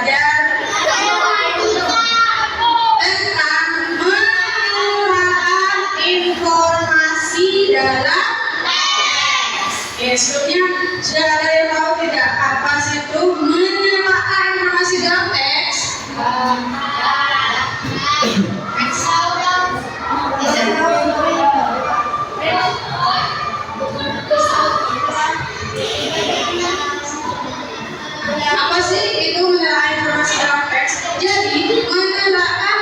belajar tentang menelaah informasi dalam teks. Oke, sebelumnya sudah ada yang tahu tidak apa sih itu menelaah informasi dalam teks? Apa sih itu menelaah informasi dalam teks? Jadi menelaah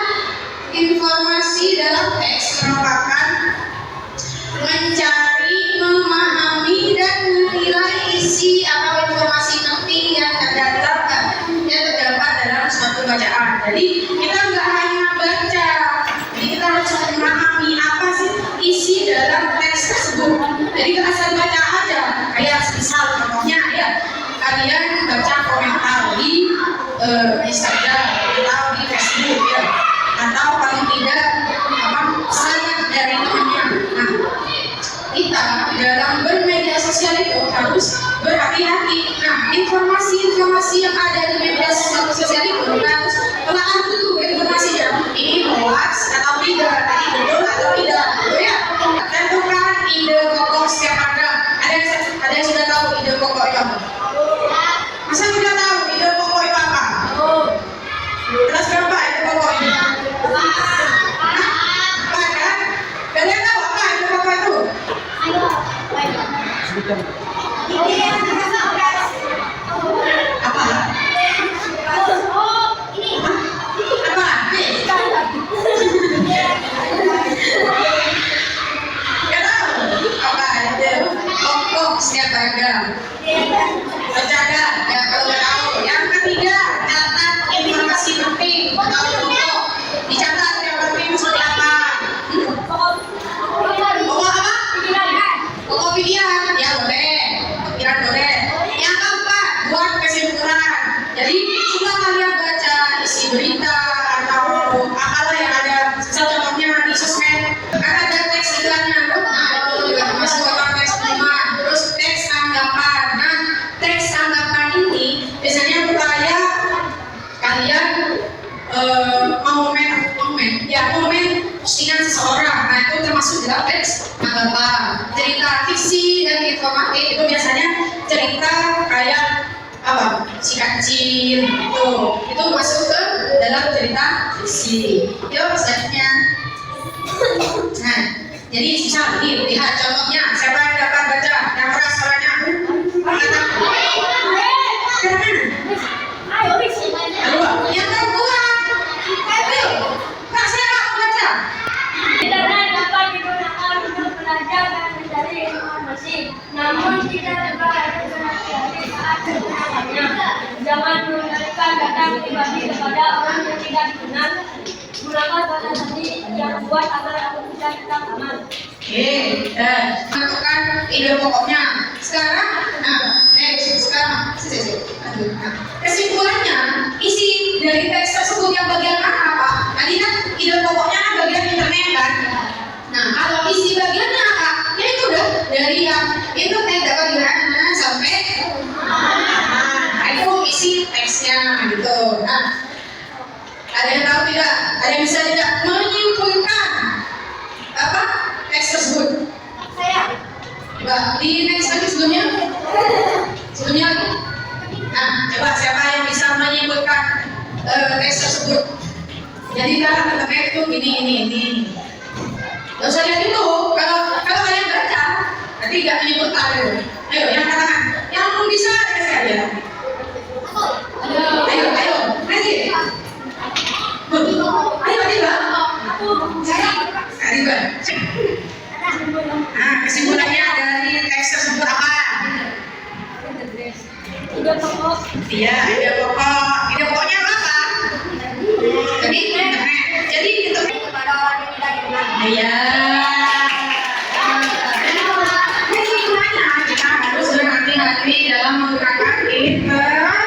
informasi dalam teks merupakan mencari, memahami dan menilai isi atau informasi penting yang terdapat dalam suatu bacaan. Jadi kita nggak hanya baca, jadi kita harus memahami apa sih isi dalam teks tersebut. Jadi kita asal baca aja, kayak misal contohnya ya, kalian baca komentar di Instagram atau di Facebook ya, atau paling tidak pesan dari temannya. Nah, kita dalam bermedia sosial itu harus berhati-hati. Nah, informasi yang ada di media sosial itu kita harus telah dulu informasinya. Ini hoax atau tidak, ini betul atau tidak, gitu ya. Tentukan ide pokok setiap program. Ada yang sudah tahu ide pokok itu apa? Masa tidak tahu ide pokok itu apa? Kelas berapa ide pokok itu? Kan? Kalian tahu apa ide pokok itu? Apa? Setiap program terjaga ya, kalau nggak tahu. Yang ketiga, catat informasi penting atau pokok. Dicatat yang penting seperti apa? Pokok apa? Pokok pikiran ya boleh, pikiran boleh. Yang keempat, buat kesimpulan. Jadi setelah kalian baca isi berita atau apalah yang ada, contohnya di sosmed kan ada teks iklannya, itu juga termasuk teks pengumuman. Terus teks tanggapan. Nah, teks tanggapan ini biasanya supaya kalian komen postingan seseorang. Nah, itu termasuk dalam teks tanggapan. Cerita fiksi dan informatif itu biasanya cerita kayak apa? Si kecil itu masuk ke dalam cerita fiksi. Yuk selanjutnya. Nah, jadi bisa lihat contohnya. Siapa yang dapat baca? Yang keras suaranya. Yang terkuat. Ayo, Kak, saya mau baca. Internet dapat digunakan untuk belajar dan mencari informasi, namun tidak terbatas berhati-hati saat menggunakannya. Jangan memberikan data pribadi kepada orang yang tidak dikenal. Gunakan data tadi yang buat agar aku bisa tetap aman. Oke, tentukan ide pokoknya. Sekarang, kesimpulannya, isi dari teks tersebut yang bagian mana apa? Tadi kan ide pokoknya kan bagian internet kan? Nah, kalau isi bagiannya apa? Ya itu udah dari yang internet dapat gimana sampai itu isi teksnya gitu. Nah, ada yang tahu tidak? Ada yang bisa tidak menyimpulkan apa teks tersebut? Saya. Coba di next lagi sebelumnya. Nah, coba siapa yang bisa menyimpulkan teks tersebut? Jadi kan internet itu ini. Gak usah lihat itu. Kalau kalian baca, nanti nggak menyimpulkan. Ayo, yang katakan, yang bisa kasih aja. Ayo, nanti. Ayo, Adiba. Nah, kesimpulannya dari teks tersebut apa? Ide pokok. Iya, ide pokok. Ide pokoknya apa? Jadi internet. Jadi internet Kepada orang yang tidak dikenal. iya. Jadi gimana? Kita harus berhati-hati dalam menggunakan internet.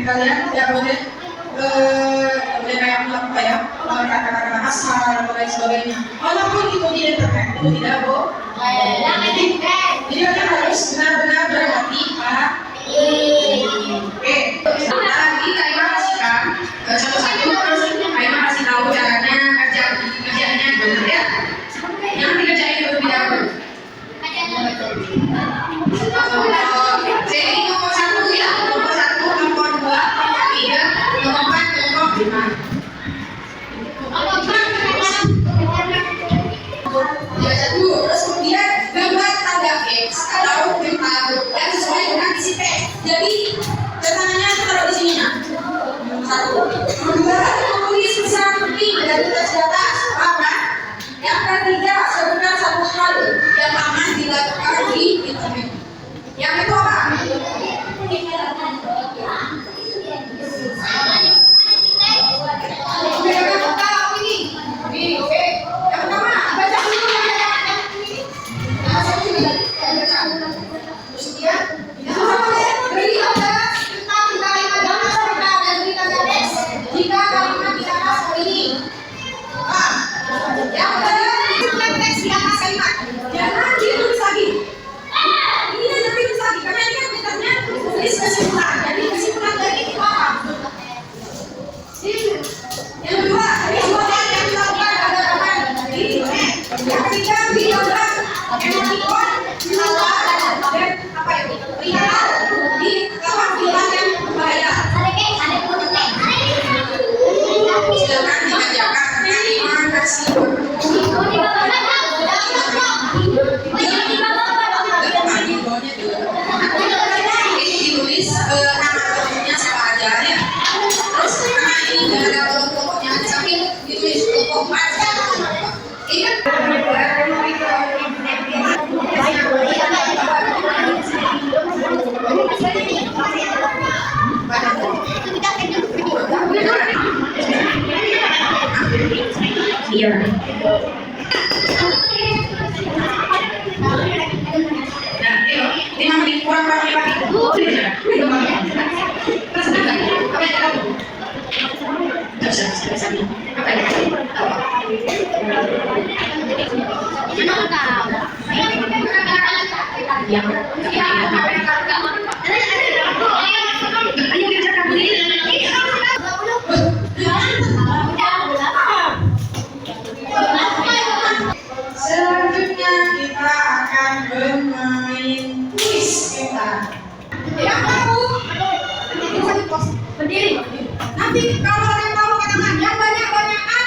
kalian tidak boleh kayak apa ya, kata-kata kasar atau lain sebagainya. Walaupun itu di internet itu tidak boleh. Jadi kalian harus benar-benar berhati-hati. Oke, lagi kalian kasihkan satu-satu terus kalian kasih tahu caranya kerjanya benar ya. Yang dikerjain terlebih dahulu. Jadi nomor 1 ya, nomor 1, nomor 2, nomor 3, nomor 4, nomor 5. Ya satu, terus kemudian gambar tanda X atau pentagon dan sesuai dengan isi teks. Jadi cetangannya taruh di sini nah. Satu, kedua menulis pesan penting dan tulis di atas, apa? Yang ketiga sebenarnya satu hal yang aman dilakukan di internet. Yang itu apa? Oke. Yang pertama, baca dulu ini. Terus dia, berita tentang kalimat dan berita dan jika kalimat di atas ini. Yang kedua, teks di atas kalimat. Jangan ditulis lagi. Ini jangan ditulis lagi karena ini kan beritanya tulis kesimpulan. Jadi kesimpulan dari itu apa? Yang kedua, visual yang dilakukan pada teman di internet. Yang ketiga, videogram, emoticon, salah dan apa itu? Perihal di lawan film yang berbahaya. Silakan dibacakan terima kasih. Ini ditulis nama tokohnya siapa aja ya. Terus karena ini nggak ada tokohnya, tapi ditulis tokoh aja. Ingat. Iya. Nah, ini memang kurang pakai lagi. Terus apa yang kamu? Apa yang selanjutnya kita akan bermain kuis kita. Yang tahu berdiri. Nanti kalau ada yang tahu katakan yang banyak-banyakan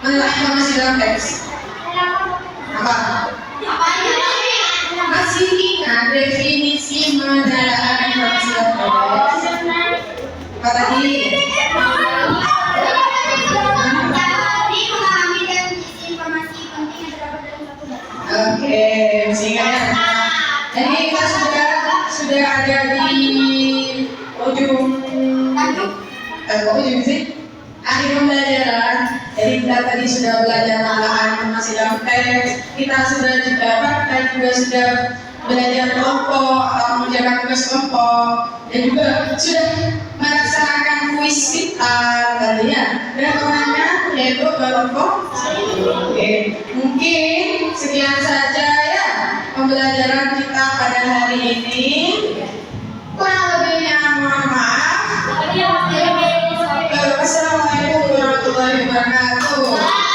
Mana yang masih dalam teks? Apa? Masih ingat definisi menelaah informasi dalam teks? Apa tadi? Oke, masih ingat ya? Jadi kita sudah ada di ujung sih? Akhir pembelajaran. Jadi kita tadi sudah belajar menelaah informasi dalam teks. Kita sudah belajar kelompok atau mengerjakan tugas kelompok, dan juga sudah melaksanakan kuis pintar tadi ya. Dan temannya yaitu kelompok. Oke, mungkin sekian saja ya pembelajaran kita pada hari ini. Kurang lebihnya mohon maaf. Assalamualaikum warahmatullahi wabarakatuh.